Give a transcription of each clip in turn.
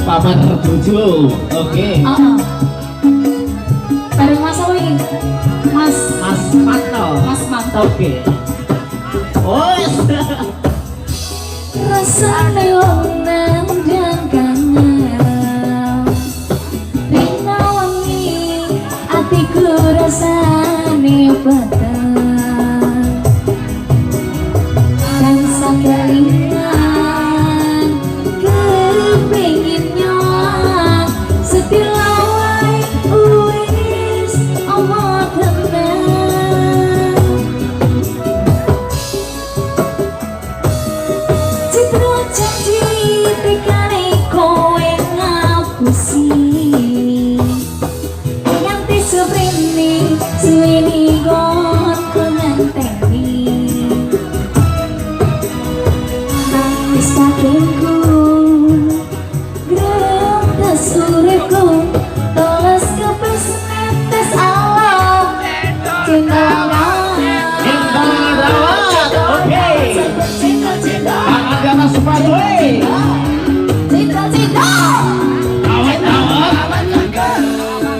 Paman tertuju, oke. Bareng Mas apa ini? Mas Manto. Mas Manto. Oke. Oh, rasane wong nandang kangen rina wengi atiku rasane peteng dan sakelingan kepingin nyawa setilawai uwis omong tenang citra janji tekane kowe ngapusi nganti seprene suweni gon ngenteni nangis kakengku gretes uripku toles kepes netes alam cinta agama sepatu, cinta awet-awet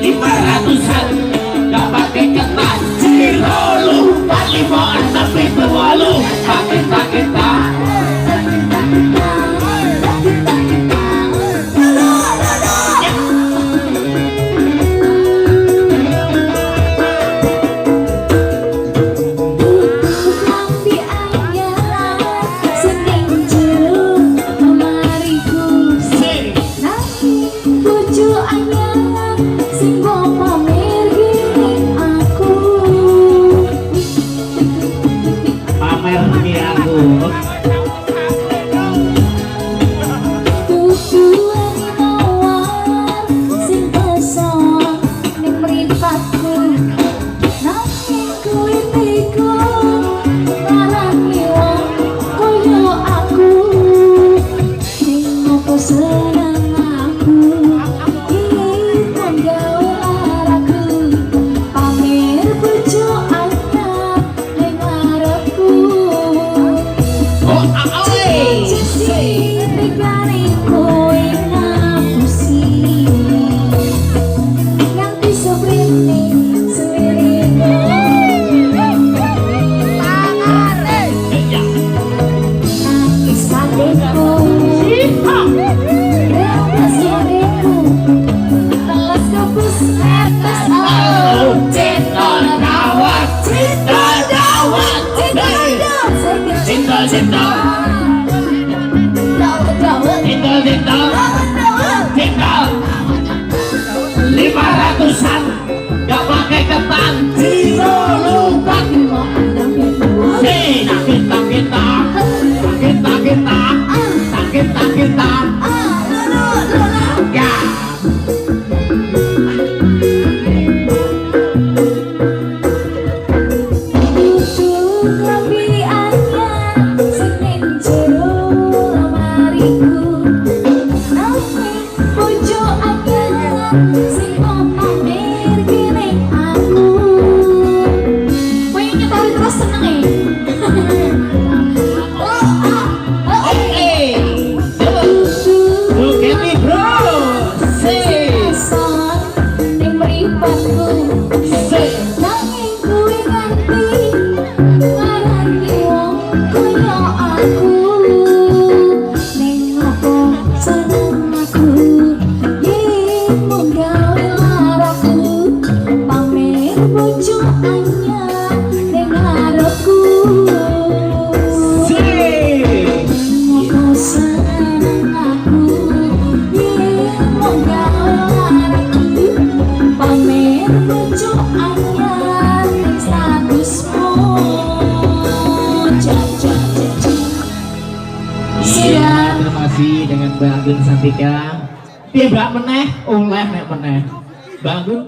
500-an, gak pakai ketan, Ciro lupa 5 tapi berwalu, pakai-pakai. Senang aku ingin gawe laraku pamer bojo anyar ning ngarepku janji tekane kowe ngapusi nganti seprene suwirine nangis kakekku Lima ratusan, gak pakai ketan, Ciro lupa. Kita. Ya. Terima kasih dengan Mbak Anggun Santika. Dia Mbak meneh, oleh nek meneh. Mbak Anggun